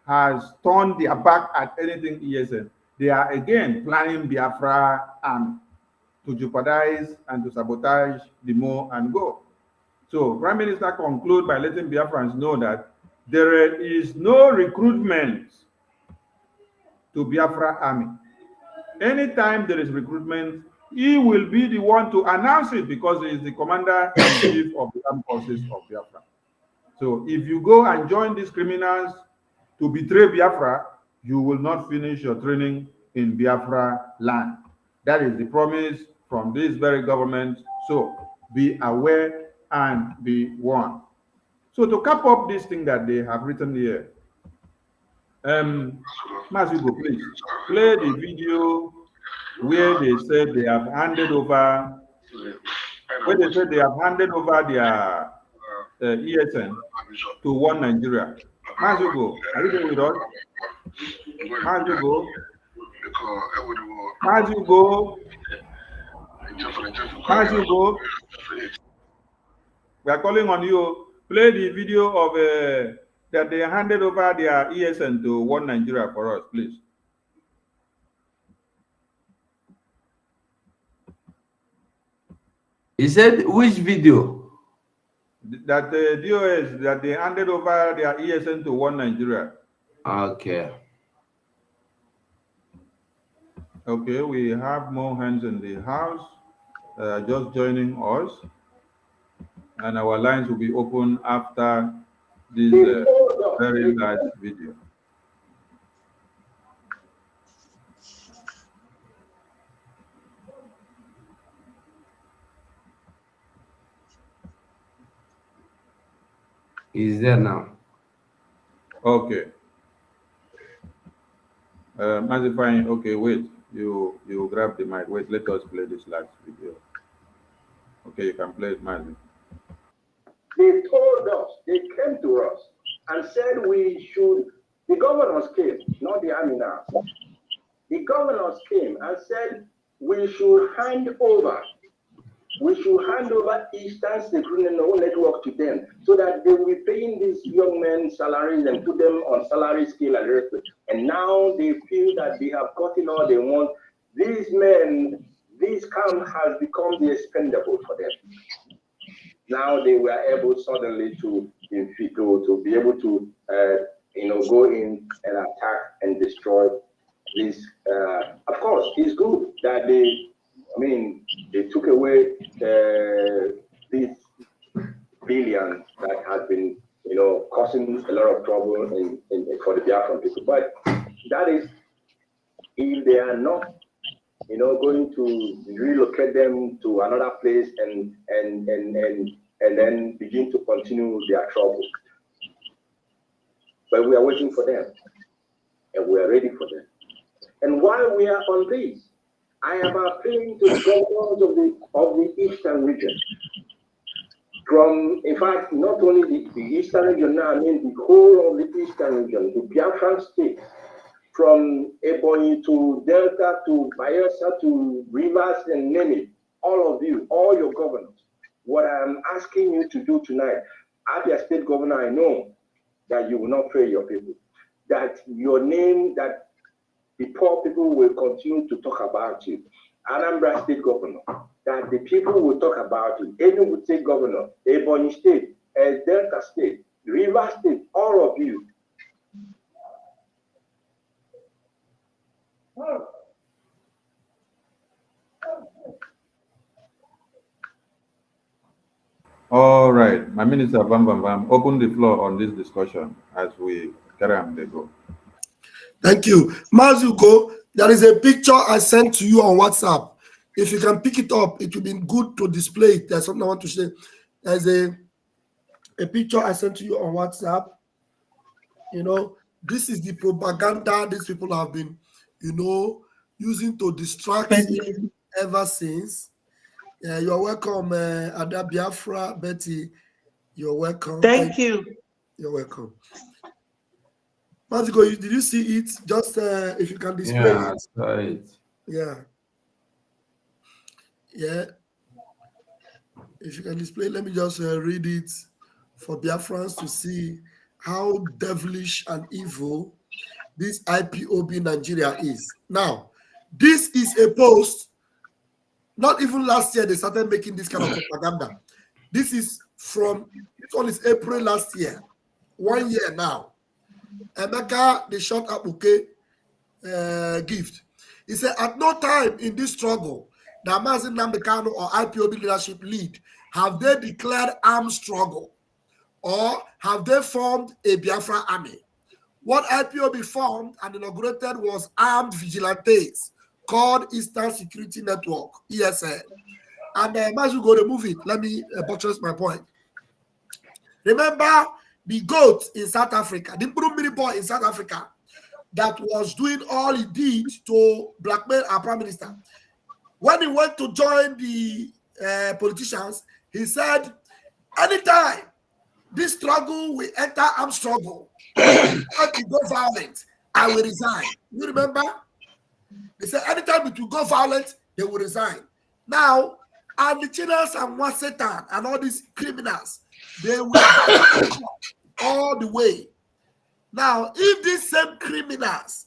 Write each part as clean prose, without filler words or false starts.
has turned their back at anything ESN. They are again planning Biafra and to jeopardize and to sabotage the more and go. So Prime Minister conclude by letting Biafrans know that there is no recruitment to Biafra army. Anytime there is recruitment, he will be the one to announce it because he is the commander-in-chief of the armed forces of Biafra. So if you go and join these criminals to betray Biafra, you will not finish your training in Biafra land. That is the promise from this very government. So be aware and be warned. So to cap up this thing that they have written here, Masugo, please play the video where they said they have handed over, their ESN to One Nigeria. Masugo, are you there with us? Masugo, we are calling on you. Play the video of that they handed over their ESN to One Nigeria for us, please. He said, which video? That the DOS, that they handed over their ESN to One Nigeria. Okay. Okay, we have more hands in the house just joining us. And our lines will be open after this very last video. He's there now. Okay. Massifying. Okay, wait. You grab the mic. Wait, let us play this last video. Okay, you can play it, Mazi. They told us, they came to us and said we should, the governors came, not the army now. The governors came and said we should hand over Eastern Security Network to them so that they will be paying these young men salaries and put them on salary scale and rest. And now they feel that they have gotten all they want. These men, this camp has become the expendable for them. Now they were able suddenly to be able to go in and attack and destroy this. Of course, it's good that they took away these billions that has been causing a lot of trouble for the Biafran people. But that is if they are not going to relocate them to another place and then begin to continue their trouble. But we are waiting for them, and we are ready for them. And while we are on this, I am appealing to the governors of the Eastern region. In fact, not only the Eastern region now, I mean the whole of the Eastern region, the Biafran state, from Ebonyi to Delta to Bayelsa to Rivers and name it, all of you, all your governors. What I'm asking you to do tonight, as your state governor, I know that you will not pray your people, that your name, that the poor people will continue to talk about you. Anambra State Governor, that the people will talk about you. Enugu State Governor, Ebonyi State, Delta State, Rivers State, all of you. All right, my minister, open the floor on this discussion as we carry on the go. Thank you. Mazuko, there is a picture I sent to you on WhatsApp. If you can pick it up, it would be good to display it. There's something I want to say. There's a picture I sent to you on WhatsApp. This is the propaganda these people have been, using to distract you ever since. Yeah, you're welcome, Ada Biafra, Betty. You're welcome. Thank you. You're welcome. Mazigo, did you see it? Just if you can display it. I saw it. Yeah. Yeah. If you can display, let me just read it for Biafrans to see how devilish and evil this IPOB Nigeria is. Now, this is a post, not even last year they started making this kind of propaganda. This is from, this one is April last year, 1 year now. Emeka, the short up, okay, gift. He said, at no time in this struggle, the Mazi Nnamdi Kanu or IPOB leadership lead, have they declared armed struggle or have they formed a Biafra army? What IPOB formed and inaugurated was armed vigilantes called Eastern Security Network, ESN. And as you go to move it, let me buttress my point. Remember the goat in South Africa, the Brgie boy in South Africa, that was doing all he did to blackmail our prime minister. When he went to join the politicians, he said, anytime this struggle will enter armed struggle, if it go violent, I will resign. You remember? They said anytime it will go violent, they will resign. Now, and the Chinas and Wasatan and all these criminals, they will all the way. Now, if these same criminals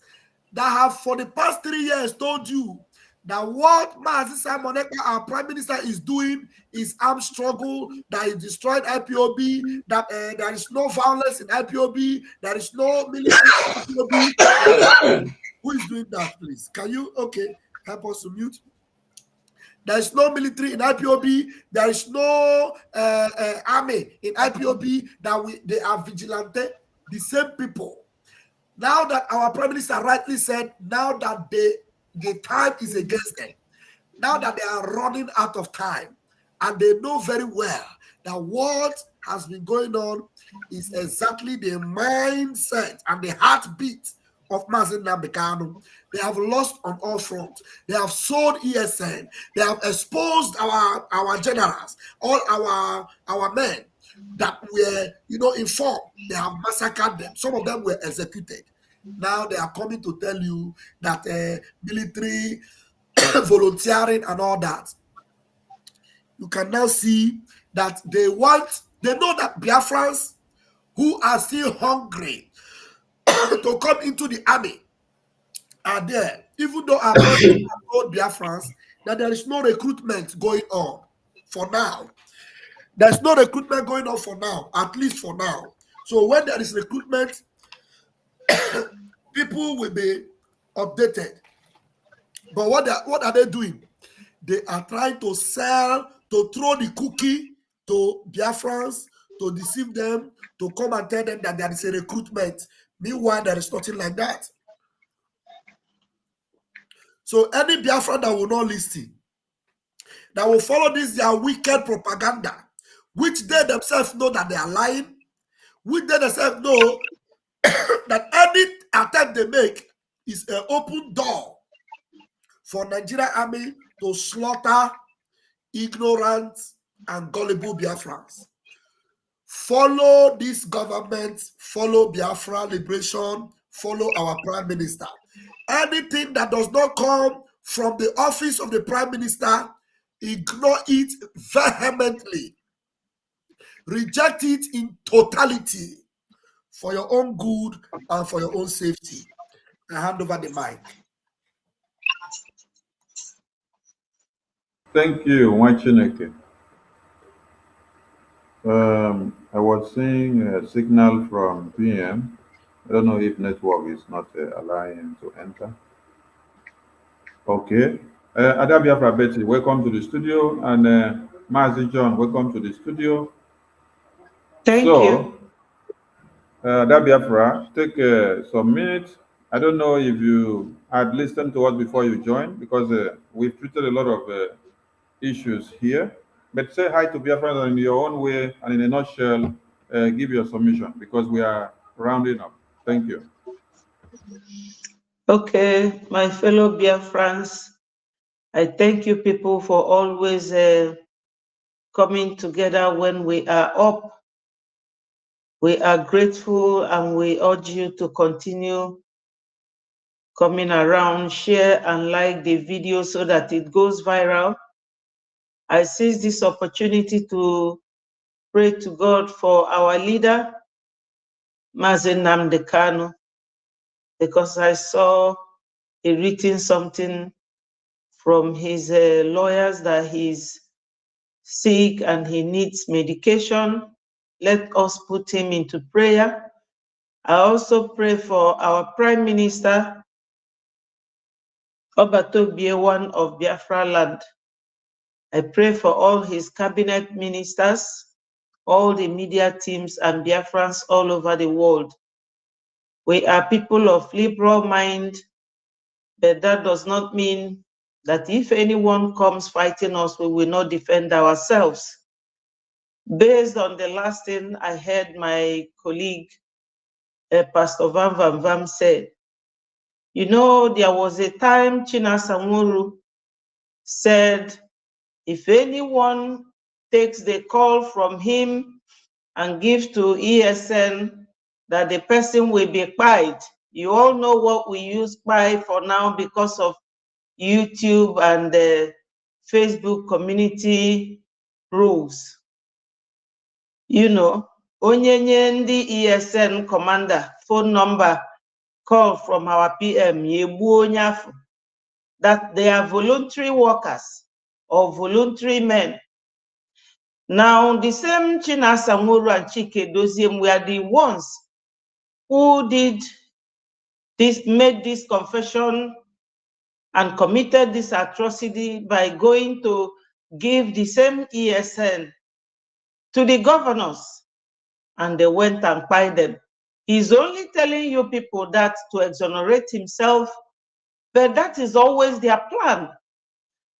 that have for the past 3 years told you that what Mazi Simon Ekpa, our prime minister, is doing is armed struggle, that he destroyed IPOB, that there is no violence in IPOB, there is no military in IPOB. Who is doing that, please? Can you, okay, help us to mute? There is no military in IPOB. There is no army in IPOB. They are vigilante. The same people. Now that our prime minister rightly said, now that the time is against them, now that they are running out of time, and they know very well that what has been going on is exactly the mindset and the heartbeat of Mazi Nnamdi Kanu. They have lost on all fronts. They have sold ESN. They have exposed our generals, all our men that were informed. They have massacred them. Some of them were executed. Now they are coming to tell you that military volunteering and all that. You can now see that they know that Biafrans who are still hungry to come into the army are there, even though our president told Biafrans that there is no recruitment going on for now. There's no recruitment going on for now, at least for now. So when there is recruitment, people will be updated. But what are they doing? They are trying to throw the cookie to Biafrans, to deceive them, to come and tell them that there is a recruitment. Meanwhile, there is nothing like that. So any Biafran that will not listen, that will follow this their wicked propaganda, which they themselves know that they are lying, which they themselves know that any attempt they make is an open door for Nigerian army to slaughter ignorant and gullible Biafrans. Follow this government, follow Biafra liberation, follow our prime minister. Anything that does not come from the office of the prime minister, ignore it vehemently. Reject it in totality for your own good and for your own safety. I hand over the mic. Thank you, Wachineke. I was seeing a signal from PM. I don't know if network is not allowing him to enter. Okay. Ada Biafra Betty, welcome to the studio. And Mazi John, welcome to the studio. Thank you. Ada Biafra, take some minutes. I don't know if you had listened to us before you joined, because we've treated a lot of issues here. But say hi to Biafra in your own way, and in a nutshell, give your submission, because we are rounding up. Thank you. Okay, my fellow Biafrans, I thank you people for always coming together when we are up. We are grateful and we urge you to continue coming around, share and like the video so that it goes viral. I seize this opportunity to pray to God for our leader, Mazi Nnamdi Kanu. because I saw he written something from his lawyers that he's sick and he needs medication. Let us put him into prayer. I also pray for our Prime Minister, Obatobie, one of Biafra land. I pray for all his cabinet ministers, all the media teams and Biafrans all over the world. We are people of liberal mind, but that does not mean that if anyone comes fighting us, we will not defend ourselves. Based on the last thing I heard my colleague, Pastor Van Van Vam said, you know, there was a time China Samuru said, if anyone takes the call from him and gives to ESN, that the person will be paid. You all know what we use pay for now because of YouTube and the Facebook community rules. You know, onyenye ndi ESN commander phone number call from our PM, that they are voluntary workers or voluntary men. Now, the same China Samuru and Chike Doziem were the ones who did this, made this confession and committed this atrocity by going to give the same ESN to the governors, and they went and paid them. He's only telling you people that to exonerate himself, but that is always their plan.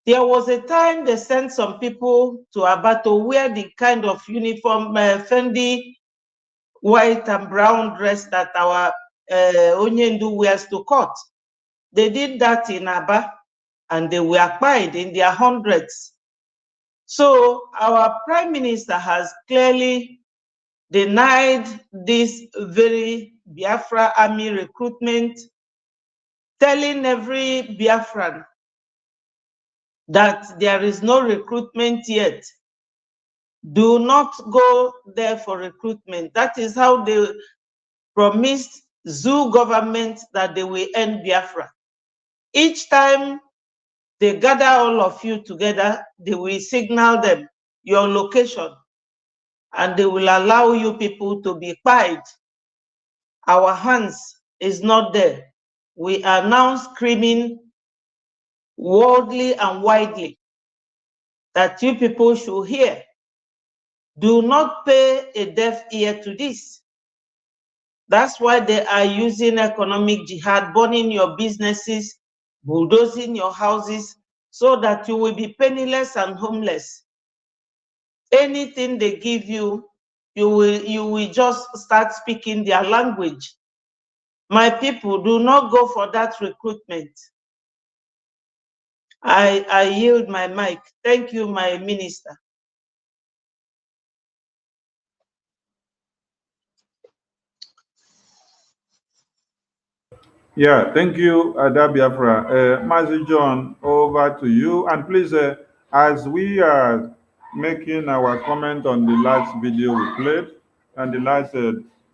There was a time they sent some people to Abato wear the kind of uniform, Fendi white and brown dress that our Onyendu wears to court. They did that in Aba, and they were paid in their hundreds. So our Prime Minister has clearly denied this very Biafra army recruitment, telling every Biafran that there is no recruitment yet. Do not go there for recruitment. That is how they promised Zoo government that they will end Biafra. Each time they gather all of you together, they will signal them your location, and they will allow you people to be paid. Our hands is not there. We are now screaming worldly and widely that you people should hear. Do not pay a deaf ear to this. That's why they are using economic jihad, burning your businesses, bulldozing your houses, so that you will be penniless and homeless. Anything they give you, you will just start speaking their language. My people, do not go for that recruitment. I yield my mic. Thank you, my minister. Yeah, thank you, Biafra. Mazi John, over to you. And please, as we are making our comment on the last video we played and the last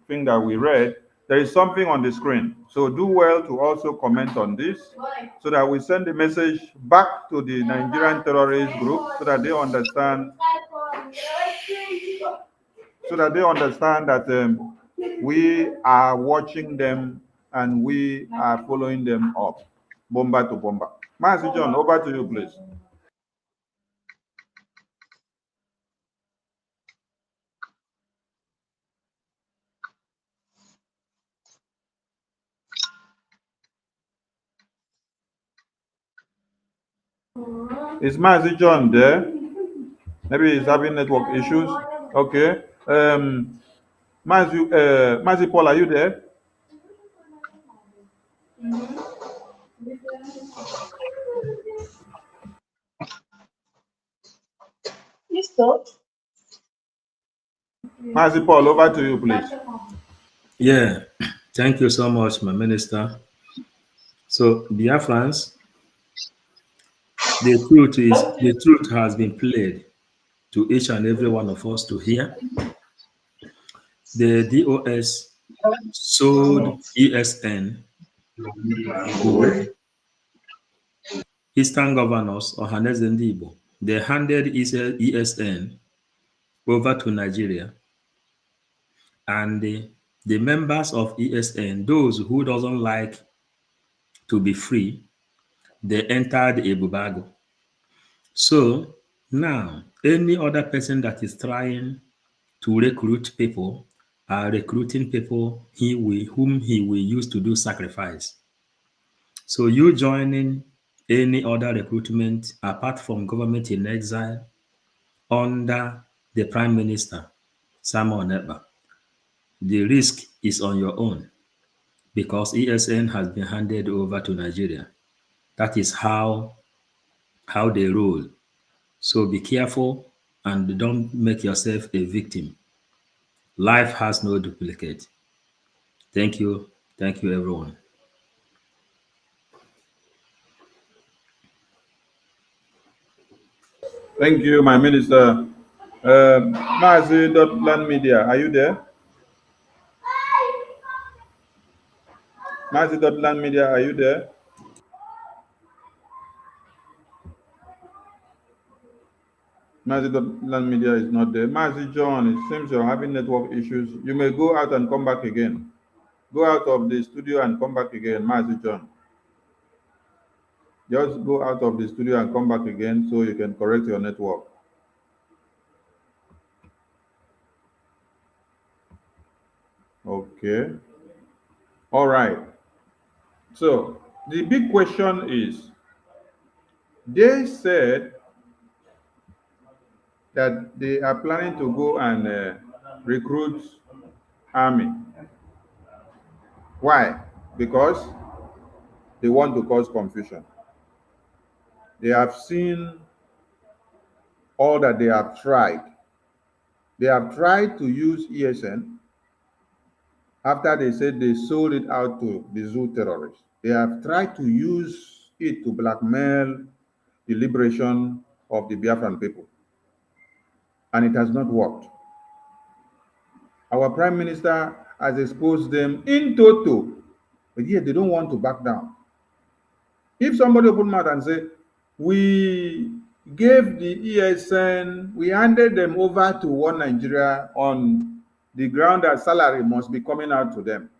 thing that we read, there is something on the screen. So do well to also comment on this so that we send the message back to the Nigerian terrorist group so that they understand that we are watching them and we are following them up, bomba to bomba. Master John, over to you, please. Is Master John there? Maybe he's having network issues. Okay. Mazi Paul, are you there? Mazi Paul, over to you, please. Yeah, thank you so much, my minister. So, Biafrans, the truth has been played to each and every one of us to hear. The DOS sold ESN Eastern governors, Ohanes and Igbo, they handed ESN over to Nigeria, and the members of ESN, those who doesn't like to be free, they entered Ebubago. So now, any other person that is trying to recruit people are recruiting people whom he will use to do sacrifice. So you joining any other recruitment apart from government in exile under the Prime Minister, Samuel Neba, the risk is on your own because ESN has been handed over to Nigeria. That is how they roll. So be careful and don't make yourself a victim. Life has no duplicate. Thank you. Thank you, everyone. Thank you, my minister. Mazi.land media, are you there? Mazi.land media, are you there? Mazi.land media is not there. Mazi John, it seems you're having network issues. You may go out and come back again. Go out of the studio and come back again, Mazi John. Just go out of the studio and come back again so you can correct your network. Okay. All right. So the big question is, they said that they are planning to go and recruit army. Why? Because they want to cause confusion. They have seen all that they have tried. They have tried to use ESN after they said they sold it out to the zoo terrorists. They have tried to use it to blackmail the liberation of the Biafran people. And it has not worked. Our Prime Minister has exposed them in toto, but yet they don't want to back down. If somebody open mouth and say, we gave the ESN, we handed them over to One Nigeria on the ground that salary must be coming out to them.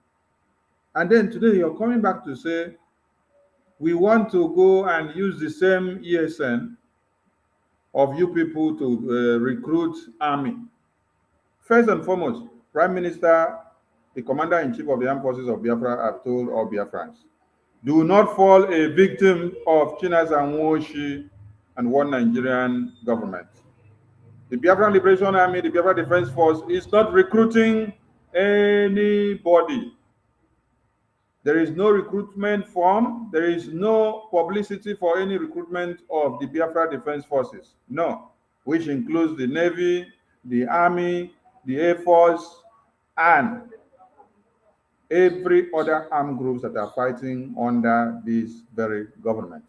And then today you're coming back to say, we want to go and use the same ESN of you people to recruit army. First and foremost, Prime Minister, the Commander-in-Chief of the Armed Forces of Biafra have told all Biafrans, do not fall a victim of Chinaza Nwoshi and One Nigerian government. The Biafran Liberation Army, the Biafra Defense Force is not recruiting anybody. There is no recruitment form. There is no publicity for any recruitment of the Biafra Defense Forces. No, which includes the Navy, the Army, the Air Force, and every other armed groups that are fighting under this very government.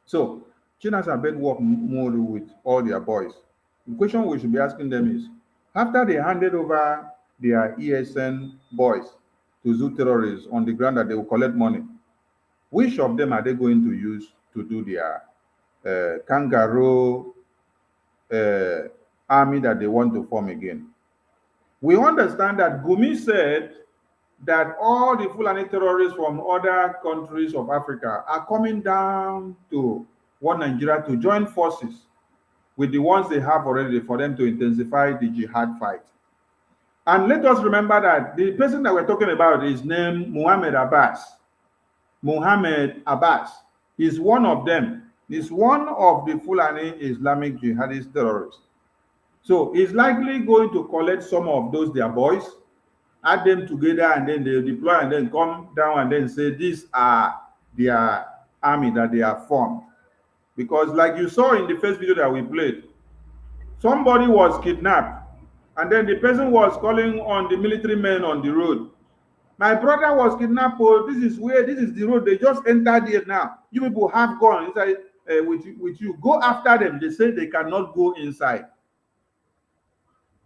So, Chinas are bed work more with all their boys. The question we should be asking them is, after they handed over their ESN boys to zoo terrorists on the ground that they will collect money, which of them are they going to use to do their kangaroo army that they want to form again? We understand that Gumi said that all the Fulani terrorists from other countries of Africa are coming down to One Nigeria to join forces with the ones they have already for them to intensify the jihad fight. And let us remember that the person that we're talking about is named Muhammad Abbas. Muhammad Abbas is one of them. He's one of the Fulani Islamic jihadist terrorists. So he's likely going to collect some of those their boys, add them together, and then they deploy and then come down and then say these are their army that they have formed. Because like you saw in the first video that we played, somebody was kidnapped and then the person was calling on the military men on the road. My brother was kidnapped. Oh, this is the road. They just entered here now. You people have gone inside with you. Go after them. They say they cannot go inside.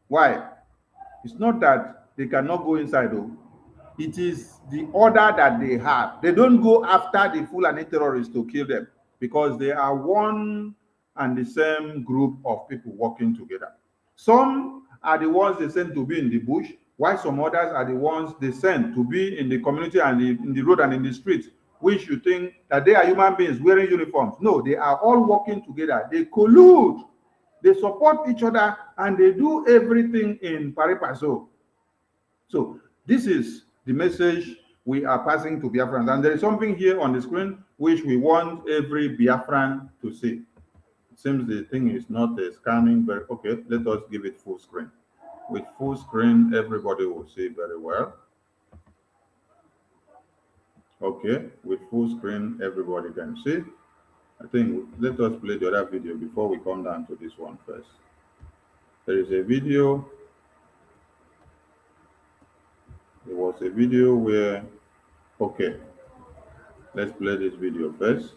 Why? It's not that they cannot go inside though. It is the order that they have. They don't go after the Fulani terrorists to kill them because they are one and the same group of people working together. Some are the ones they send to be in the bush, while some others are the ones they send to be in the community and in the road and in the streets, which you think that they are human beings wearing uniforms. No, they are all working together. They collude, they support each other, and they do everything in pari passu. So this is the message we are passing to Biafrans. And there is something here on the screen which we want every Biafran to see. It seems the thing is not scanning very okay. Let us give it full screen. With full screen, everybody will see very well. Okay, with full screen, everybody can see. I think let us play the other video before we come down to this one first. There is a video. There was a video where, okay, let's play this video first.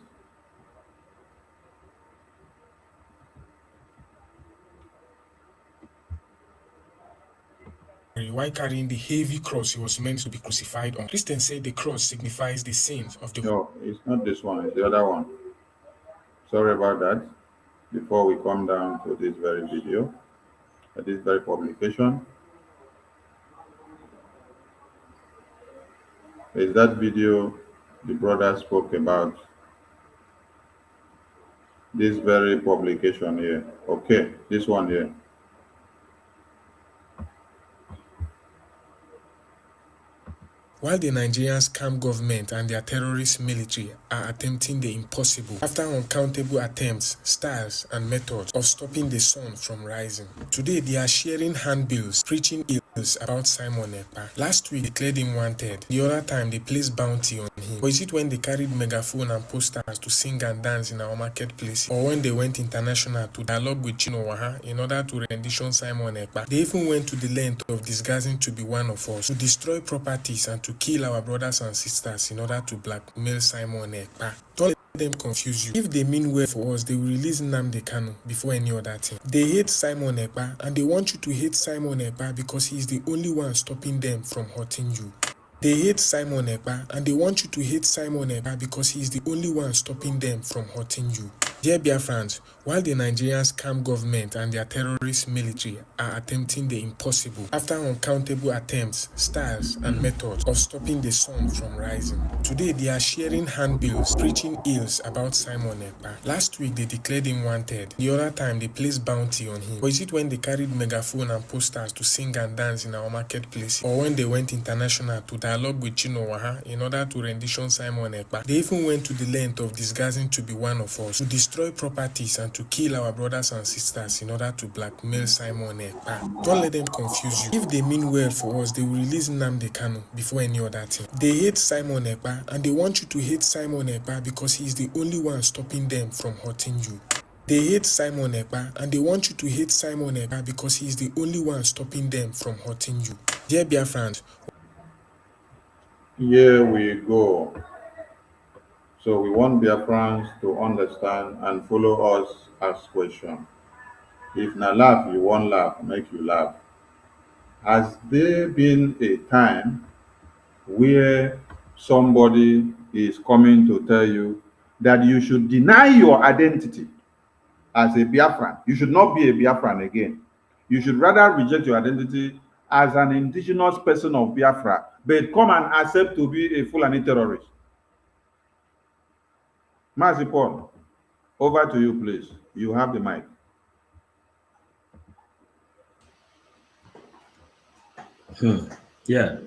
Why carrying the heavy cross he was meant to be crucified on? Christians say the cross signifies the sins of the... No, it's not this one, it's the other one. Sorry about that. Before we come down to this very video, this very publication, is that video the brother spoke about this very publication here. Okay, this one here. While the Nigerian scam government and their terrorist military are attempting the impossible after uncountable attempts, styles, and methods of stopping the sun from rising, today they are sharing handbills preaching ills about Simon Ekpa. Last week they declared him wanted. The other time they placed bounty on him. Or is it when they carried megaphone and posters to sing and dance in our marketplace? Or when they went international to dialogue with Chino Waha in order to rendition Simon Ekpa? They even went to the length of disguising to be one of us, to destroy properties and to kill our brothers and sisters in order to blackmail Simon Ekpa. Don't let them confuse you. If they mean well for us, they will release Nnamdi Kanu before any other thing. They hate Simon Ekpa and they want you to hate Simon Ekpa because he is the only one stopping them from hurting you. They hate Simon Ekpa and they want you to hate Simon Ekpa because he is the only one stopping them from hurting you. Dear Biafrans, while the Nigerian scam government and their terrorist military are attempting the impossible after uncountable attempts, styles, and methods of stopping the sun from rising, today they are sharing handbills preaching ills about Simon Ekpa. Last week they declared him wanted. The other time they placed bounty on him. Or is it when they carried megaphone and posters to sing and dance in our marketplace? Or when they went international to dialogue with Chino Waha in order to rendition Simon Ekpa? They even went to the length of disguising to be one of us, to destroy properties and to kill our brothers and sisters in order to blackmail Simon Ekpa. Don't let them confuse you. If they mean well for us, they will release Nnamdi Kanu before any other thing. They hate Simon Ekpa and they want you to hate Simon Ekpa because he is the only one stopping them from hurting you. They hate Simon Ekpa and they want you to hate Simon Ekpa because he is the only one stopping them from hurting you. Dear Biafrans, Here we go. So we want Biafrans to understand and follow us ask question. If na laugh you want laugh, make you laugh. Has there been a time where somebody is coming to tell you that you should deny your identity as a Biafran? You should not be a Biafran again. You should rather reject your identity as an indigenous person of Biafra, but come and accept to be a Fulani terrorist. Mazi Paul, over to you, please. You have the mic. Yeah.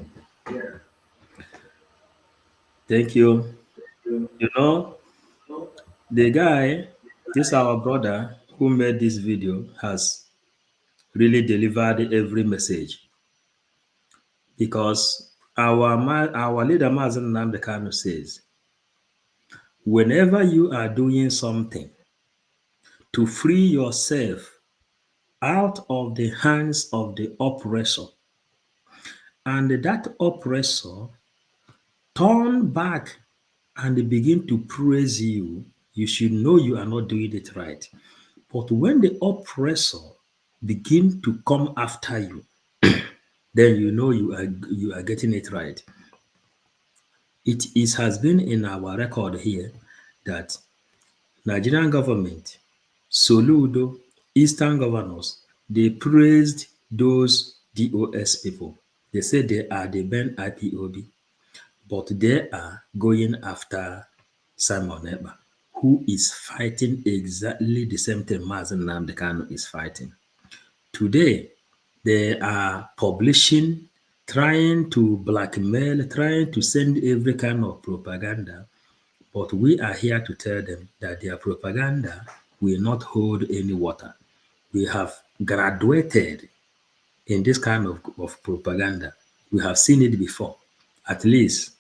Thank you. You know, the guy, this our brother who made this video, has really delivered every message, because our leader Mazen Nnamdi Kanu says, whenever you are doing something to free yourself out of the hands of the oppressor, and that oppressor turn back and begin to praise you, you should know you are not doing it right. But when the oppressor begin to come after you, then you know you are getting it right. has been in our record here that Nigerian government, Soludo, Eastern governors, they praised those DOS people. They said they are the Ben IPOB, but they are going after Simon Ekpa, who is fighting exactly the same thing Mazen Nnamdi Kanu is fighting. Today, they are publishing, trying to blackmail, trying to send every kind of propaganda. But we are here to tell them that their propaganda will not hold any water. We have graduated in this kind of propaganda. We have seen it before. At least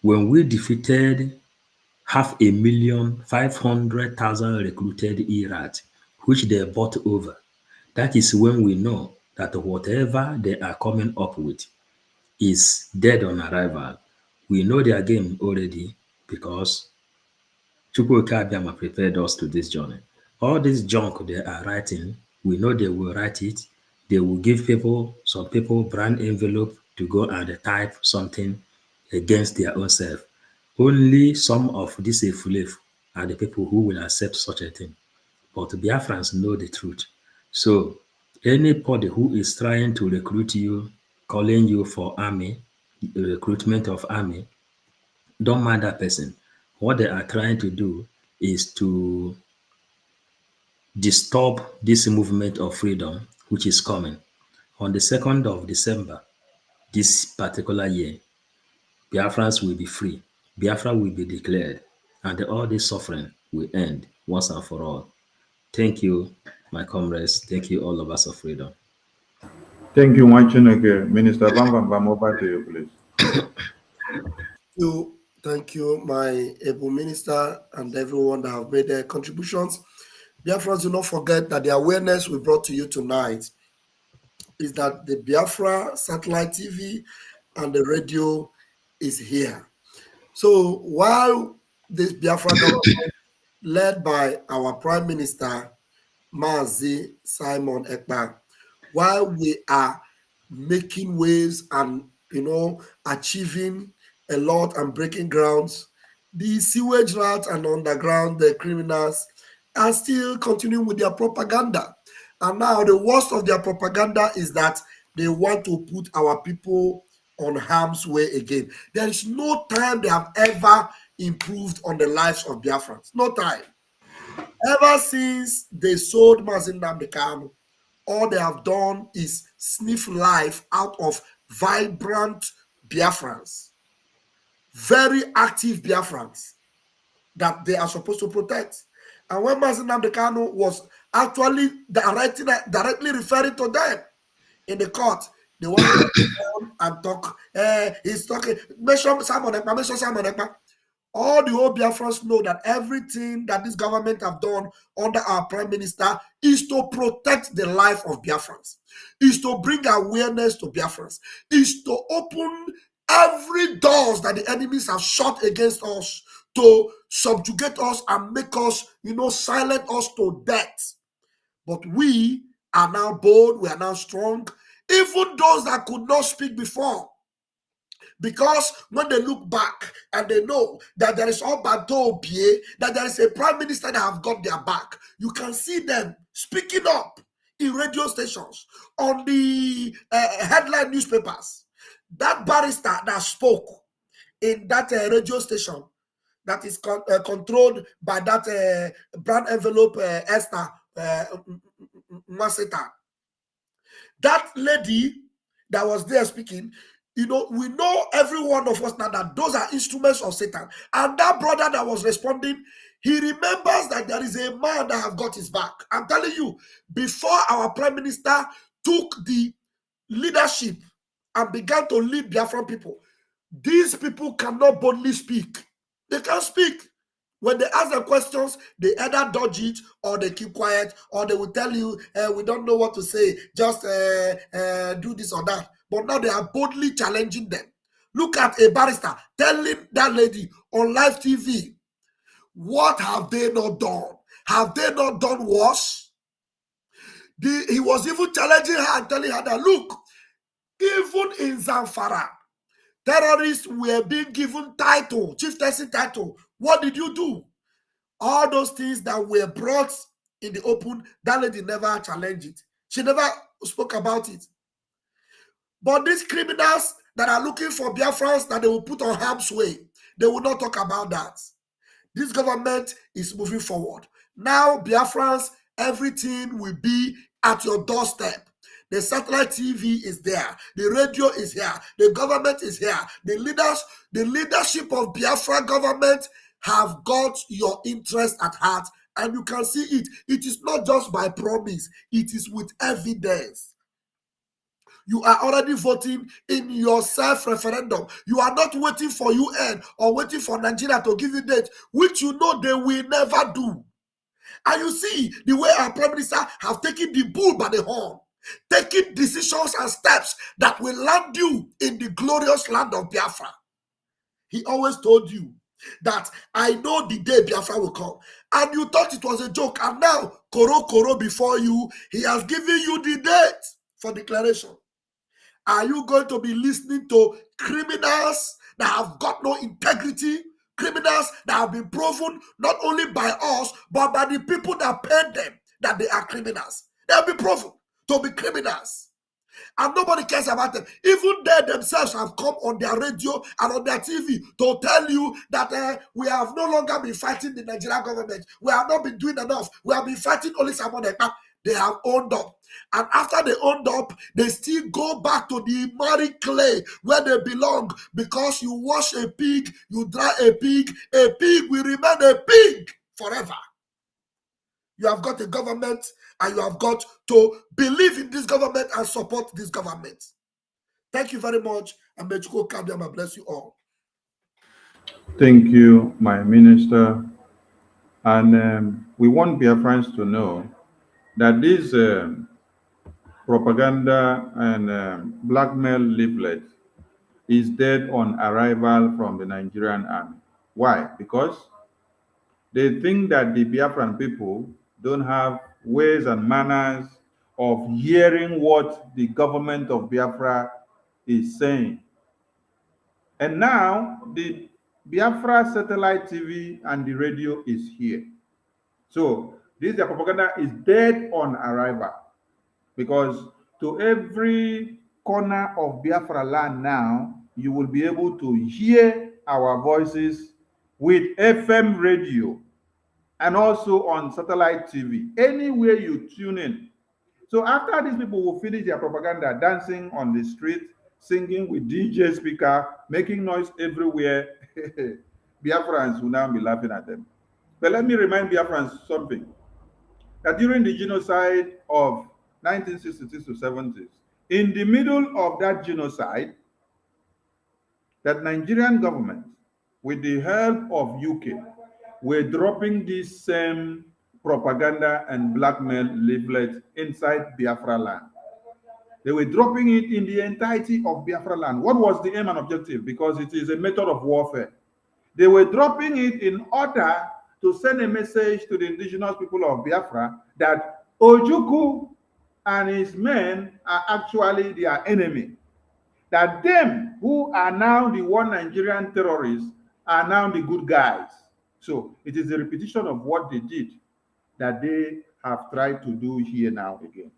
when we defeated 500,000 recruited Iraq, which they bought over, that is when we know that whatever they are coming up with is dead on arrival. We know their game already because Chukwuka Abiyama prepared us to this journey. All this junk they are writing, we know they will write it. They will give some people brand envelope to go and type something against their own self. Only some of these Efulefu are the people who will accept such a thing. But Biafrans know the truth. So anybody who is trying to recruit you, calling you for army, recruitment of army, don't mind that person. What they are trying to do is to disturb this movement of freedom, which is coming. On the 2nd of December, this particular year, Biafrans will be free. Biafra will be declared, and all this suffering will end once and for all. Thank you, my comrades. Thank you, all of us of freedom. Thank you, Wanchineke. Minister Bam Bam Bam, over to you, please. Thank you, my able minister and everyone that have made their contributions. Biafrans, do not forget that the awareness we brought to you tonight is that the Biafra satellite TV and the radio is here. So while this Biafra government, led by our Prime Minister, Mazi Simon Ekpa, while we are making waves and achieving a lot and breaking grounds, the sewage rats and underground, the criminals are still continuing with their propaganda. And now the worst of their propaganda is that they want to put our people on harm's way again. There is no time they have ever improved on the lives of Biafrans. No time. Ever since they sold Mazi Nnamdi Kanu, all they have done is sniff life out of vibrant Biafrans, very active Biafrans that they are supposed to protect. And when Mazi Nnamdi Kanu was actually directly referring to them in the court, they want to come and talk. He's talking. Mention Simon Ekpa. All the whole Biafrans know that everything that this government have done under our Prime Minister is to protect the life of Biafrans, is to bring awareness to Biafrans, is to open every doors that the enemies have shut against us, to subjugate us and make us, silent us to death. But we are now bold, we are now strong, even those that could not speak before. Because when they look back and they know that there is all Banto Obie, that there is a prime minister that have got their back, you can see them speaking up in radio stations, on the headline newspapers. That barrister that spoke in that radio station that is controlled by that brand envelope Esther Maseta, that lady that was there speaking, we know every one of us now that those are instruments of Satan. And that brother that was responding, he remembers that there is a man that have got his back. I'm telling you, before our Prime Minister took the leadership and began to lead Biafran people, these people cannot boldly speak. They can't speak. When they ask them questions, they either dodge it or they keep quiet, or they will tell you, we don't know what to say, just do this or that. But now they are boldly challenging them. Look at a barrister telling that lady on live TV, what have they not done? Have they not done worse? He was even challenging her and telling her that, look, even in Zamfara, Terrorists were being given title, chieftaincy title. What did you do? All those things that were brought in the open, that lady never challenged it. She never spoke about it. But these criminals that are looking for Biafrans that they will put on harm's way, they will not talk about that. This government is moving forward. Now, Biafrans, everything will be at your doorstep. The satellite TV is there. The radio is here. The government is here. The leadership of Biafra government have got your interest at heart, and you can see it. It is not just by promise. It is with evidence. You are already voting in your self-referendum. You are not waiting for UN or waiting for Nigeria to give you date, which you know they will never do. And you see the way our Prime Minister have taken the bull by the horn, taking decisions and steps that will land you in the glorious land of Biafra. He always told you that I know the day Biafra will come. And you thought it was a joke. And now, Koro before you, he has given you the date for declaration. Are you going to be listening to criminals that have got no integrity? Criminals that have been proven not only by us, but by the people that paid them that they are criminals. They have been proven to be criminals. And nobody cares about them. Even they themselves have come on their radio and on their TV to tell you that we have no longer been fighting the Nigerian government. We have not been doing enough. We have been fighting only someone like that. They have owned up. And after they owned up, they still go back to the muddy clay where they belong, because you wash a pig, you dry a pig will remain a pig forever. You have got a government, and you have got to believe in this government and support this government. Thank you very much, and may Chukwuka Kabiyama bless you all. Thank you, my minister. And we want Biafrans to know that this propaganda and blackmail leaflet is dead on arrival from the Nigerian army. Why? Because they think that the Biafran people don't have ways and manners of hearing what the government of Biafra is saying. And now the Biafra satellite TV and the radio is here. So this propaganda is dead on arrival, because to every corner of Biafra land now, you will be able to hear our voices with FM radio and also on satellite TV, anywhere you tune in. So after these people will finish their propaganda, dancing on the street, singing with DJ speaker, making noise everywhere, Biafrans will now be laughing at them. But let me remind Biafrans something, that during the genocide of 1966 to 70s, in the middle of that genocide, that Nigerian government, with the help of UK, were dropping this same propaganda and blackmail leaflet inside Biafra land. They were dropping it in the entirety of Biafra land. What was the aim and objective? Because it is a method of warfare. They were dropping it in order to send a message to the indigenous people of Biafra that Ojukwu and his men are actually their enemy. That them who are now the one Nigerian terrorists are now the good guys. So it is a repetition of what they did that they have tried to do here now again.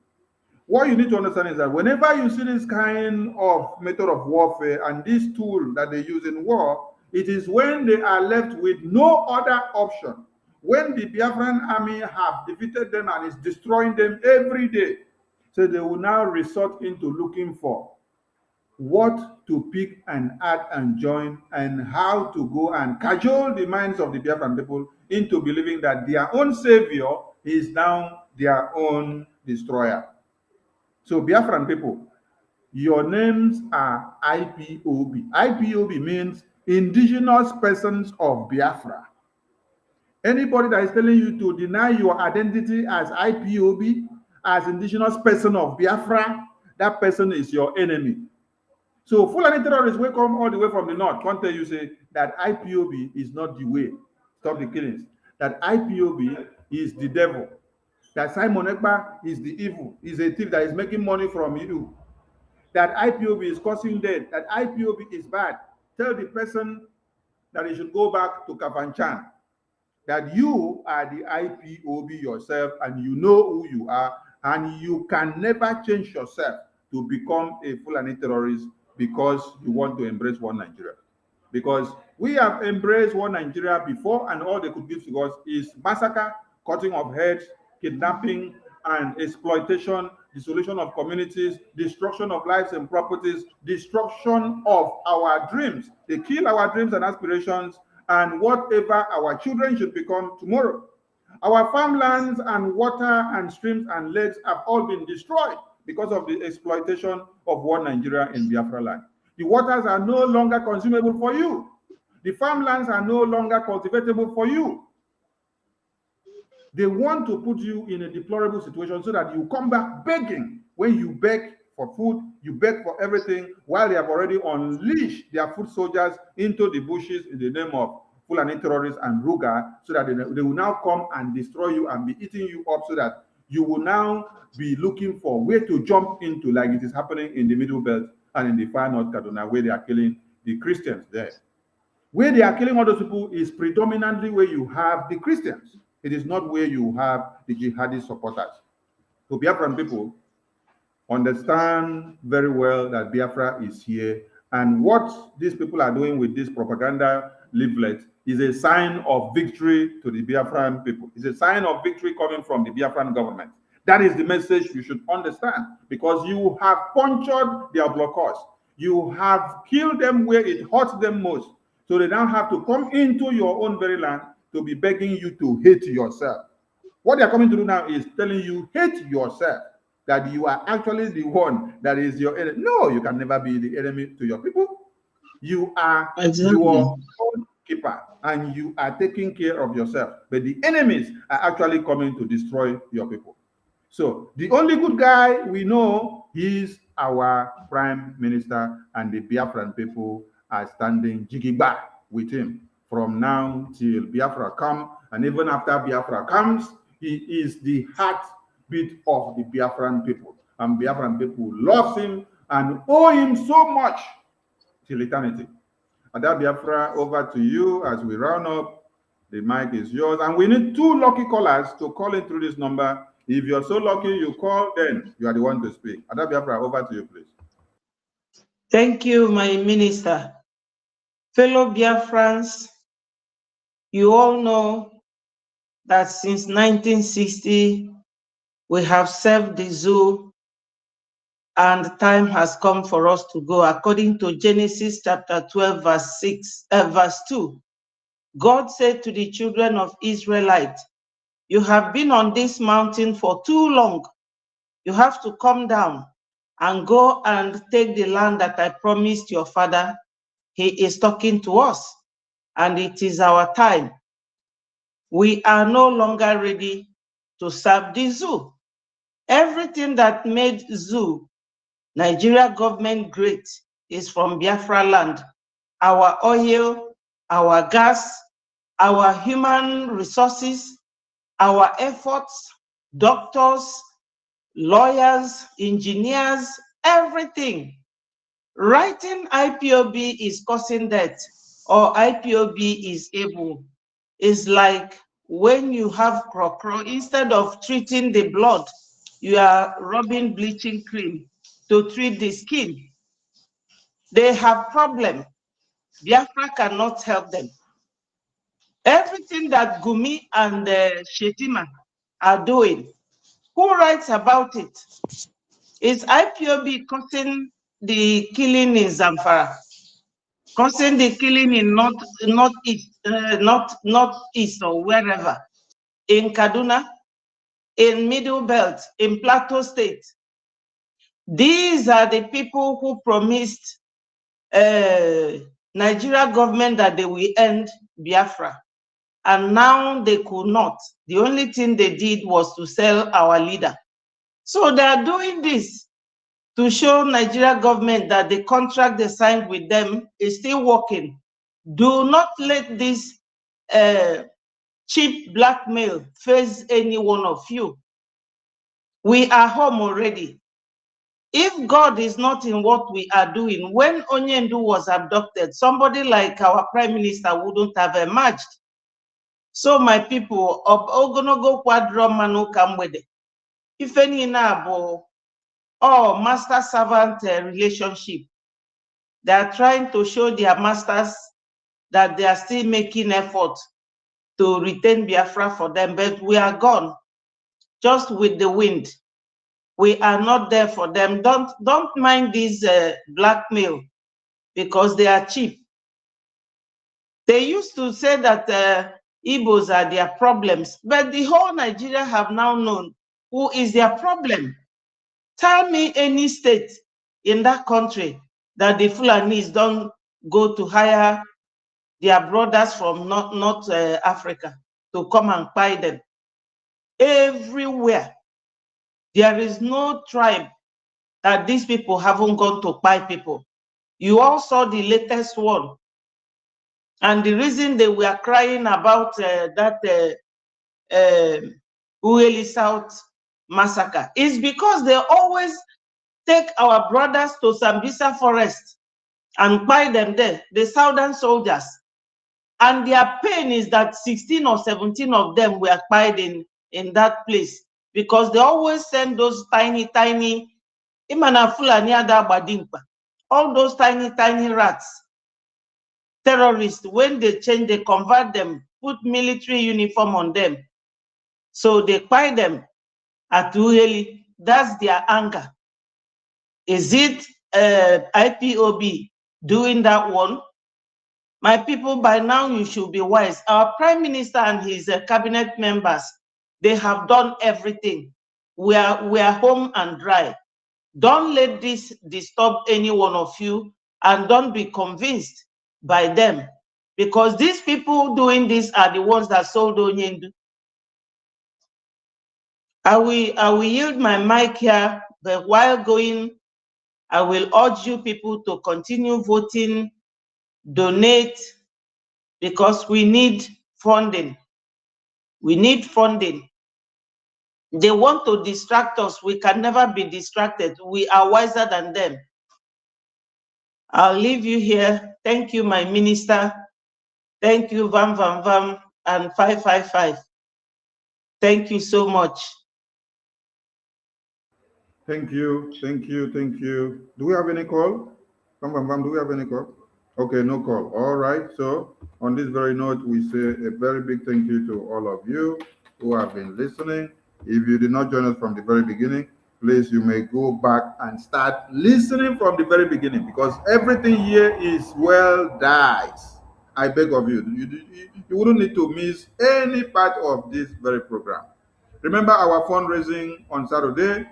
What you need to understand is that whenever you see this kind of method of warfare and this tool that they use in war, it is when they are left with no other option. When the Biafran army have defeated them and is destroying them every day, so they will now resort into looking for what to pick and add and join, and how to go and cajole the minds of the Biafran people into believing that their own savior is now their own destroyer. So Biafran people, your names are IPOB. IPOB means Indigenous Persons of Biafra. Anybody that is telling you to deny your identity as IPOB, as Indigenous Person of Biafra, that person is your enemy. So Fulani terrorists will come all the way from the north, can't tell you say that IPOB is not the way. Stop the killings. That IPOB is the devil. That Simon Ekpa is the evil, is a thief that is making money from you. that IPOB is causing death, that IPOB is bad, tell the person that he should go back to Kafanchan, that you are the IPOB yourself and you know who you are, and you can never change yourself to become a Fulani terrorist because you want to embrace one Nigeria. Because we have embraced one Nigeria before, and all they could give to us is massacre, cutting of heads, kidnapping, and exploitation, dissolution of communities, destruction of lives and properties, destruction of our dreams. They kill our dreams and aspirations and whatever our children should become tomorrow. Our farmlands and water and streams and lakes have all been destroyed because of the exploitation of one Nigeria in Biafra land. The waters are no longer consumable for you. The farmlands are no longer cultivatable for you. They want to put you in a deplorable situation so that you come back begging. When you beg for food, you beg for everything, while they have already unleashed their foot soldiers into the bushes in the name of Fulani terrorists and Ruga, so that they will now come and destroy you and be eating you up, so that you will now be looking for where to jump into, like it is happening in the Middle Belt and in the far North Kaduna, where they are killing the Christians there. Where they are killing other people is predominantly where you have the Christians. It is not where you have the jihadi supporters. So Biafran people understand very well that Biafra is here, and what these people are doing with this propaganda leaflet is a sign of victory to the Biafran people. It's a sign of victory coming from the Biafran government. That is the message you should understand, because you have punctured their blockers. You have killed them where it hurts them most. So they now have to come into your own very land to be begging you to hate yourself. What they are coming to do now is telling you, hate yourself, that you are actually the one that is your enemy. No, you can never be the enemy to your people. You are your own keeper, and you are taking care of yourself. But the enemies are actually coming to destroy your people. So the only good guy we know is our prime minister, and the Biafran people are standing jiggy-ba with him from now till Biafra come. And even after Biafra comes, he is the heartbeat of the Biafran people. And Biafran people love him and owe him so much till eternity. And that Biafra, over to you as we round up. The mic is yours. And we need 2 lucky callers to call in through this number. If you're so lucky, you call, then you are the one to speak. And that Biafra, over to you, please. Thank you, my minister. Fellow Biafrans, you all know that since 1960, we have served the zoo, and the time has come for us to go. According to Genesis chapter 12, verse 2, God said to the children of Israelites, you have been on this mountain for too long. You have to come down and go and take the land that I promised your father. He is talking to us, and it is our time. We are no longer ready to serve the zoo. Everything that made zoo, Nigeria government great, is from Biafra land. Our oil, our gas, our human resources, our efforts, doctors, lawyers, engineers, everything. Writing IPOB is causing death, or IPOB is evil, is like when you have crocro, instead of treating the blood, you are rubbing bleaching cream to treat the skin. They have problem. Biafra cannot help them. Everything that Gumi and Shetima are doing, who writes about it? Is IPOB causing the killing in Zamfara, causing the killing in northeast or wherever, in Kaduna, in Middle Belt, in Plateau State? These are the people who promised Nigeria government that they will end Biafra, and now they could not. The only thing they did was to sell our leader. So they are doing this to show Nigeria government that the contract they signed with them is still working. Do not let this cheap blackmail face any one of you. We are home already. If God is not in what we are doing, when Onyendu was abducted, somebody like our prime minister wouldn't have emerged. So my people, Ogonogo Kwadromanu Kamwede, if any nabo, or master-servant relationship, they are trying to show their masters that they are still making effort to retain Biafra for them, but we are gone, just with the wind. We are not there for them. Don't mind this blackmail, because they are cheap. They used to say that Igbos are their problems, but the whole Nigeria have now known who is their problem. Tell me any state in that country that the Fulanis don't go to hire their brothers from North Africa to come and buy them. Everywhere. There is no tribe that these people haven't gone to buy people. You all saw the latest one. And the reason they were crying about that Ueli South massacre is because they always take our brothers to Sambisa Forest and buy them there, the southern soldiers. And their pain is that 16 or 17 of them were buried in that place, because they always send those tiny, all those tiny rats, terrorists. When they change, they convert them, put military uniform on them. So they buy them at Uheli. That's their anger. Is it IPOB doing that one? My people, by now you should be wise. Our prime minister and his cabinet members, they have done everything. We are home and dry. Don't let this disturb any one of you, and don't be convinced by them, because these people doing this are the ones that sold Onyendu. I will yield my mic here, but while going, I will urge you people to continue voting, donate, because we need funding. We need funding. They want to distract us. We can never be distracted. We are wiser than them. I'll leave you here. Thank you, my minister. Thank you, Vam Vam Vam and 555. Thank you so much. Thank you. Do we have any call? Do we have any call? Okay, no call. All right. So on this very note, we say a very big thank you to all of you who have been listening. If you did not join us from the very beginning, please, you may go back and start listening from the very beginning, because everything here is well diced. I beg of you, you wouldn't need to miss any part of this very program. Remember our fundraising on Saturday,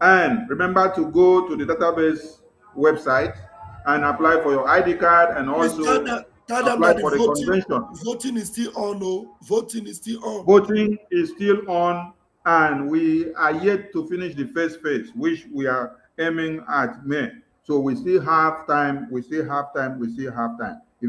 and remember to go to the database website and apply for your ID card, and also apply for the convention. Voting is still on, no? Voting is still on. Voting is still on, and we are yet to finish the first phase, which we are aiming at May. So we still have time. If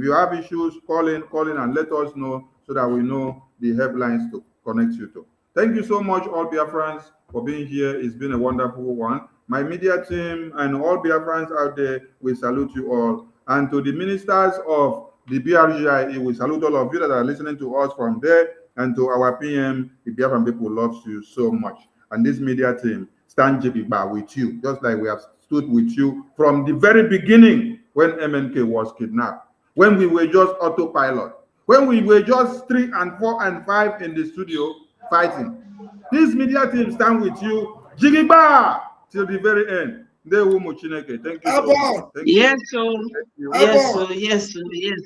you have issues, call in and let us know, so that we know the helplines to connect you to. Thank you so much, all Biafrans, for being here. It's been a wonderful one. My media team and all Biafrans out there, we salute you all. And to the ministers of the Brgie, we salute all of you that are listening to us from there. And to our PM, the Biafran people loves you so much. And this media team stand Jibiba with you, just like we have stood with you from the very beginning, when MNK was kidnapped, when we were just autopilot, when we were just 3 and 4 and 5 in the studio fighting. This media team stand with you, Jigiba, till the very end. Thank you so much. Yes,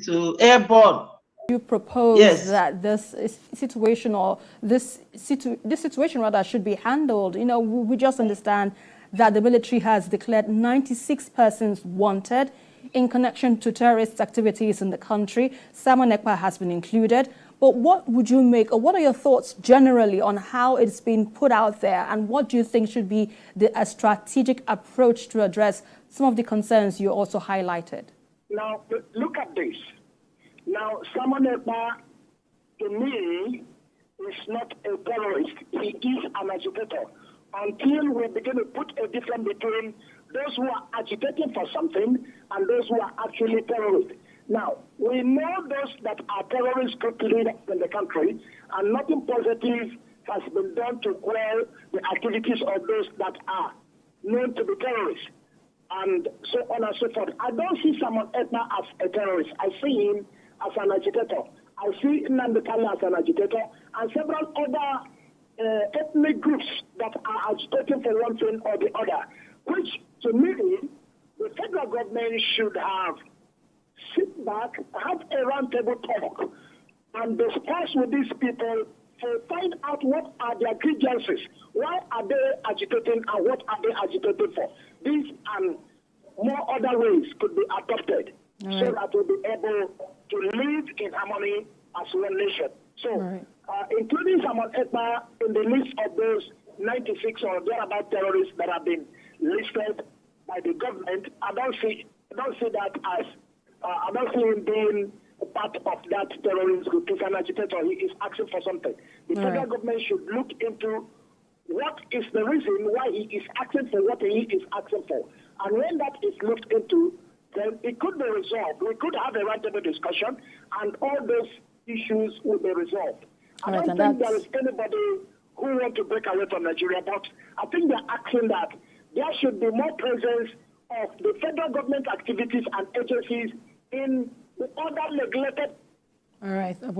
so airborne. You propose that this situation, or this situation rather, should be handled. You know, we just understand that the military has declared 96 persons wanted in connection to terrorist activities in the country. Simon Ekpa has been included. But what would you make, or what are your thoughts generally on how it's been put out there, and what do you think should be a strategic approach to address some of the concerns you also highlighted? Now, look at this. Now, Simon Ekpa, to me, is not a terrorist. He is an agitator. Until we begin to put a difference between those who are agitating for something and those who are actually terrorists. Now, we know those that are terrorist group leaders in the country, and nothing positive has been done to quell the activities of those that are known to be terrorists, and so on and so forth. I don't see Simon Ekpa as a terrorist. I see him as an agitator. I see Nnamdi Kanu as an agitator, and several other ethnic groups that are agitating for one thing or the other, which, to me, the federal government should have sit back, have a roundtable talk, and discuss with these people to find out what are their grievances, why are they agitating, and what are they agitating for. These and more other ways could be adopted so that we'll be able to live in harmony as one nation. So, including Simon Ekpa in the list of those 96 or thereabout terrorists that have been listed by the government, I don't see that as I don't see him being a part of that terrorist group. He's an agitator. He is asking for something. The federal government should look into what is the reason why he is asking for what he is asking for. And when that is looked into, then it could be resolved. We could have a roundtable discussion, and all those issues will be resolved. I don't think there is anybody who wants to break away from Nigeria, but I think they're asking that there should be more presence of the federal government activities and agencies in the other neglected. All right. Well,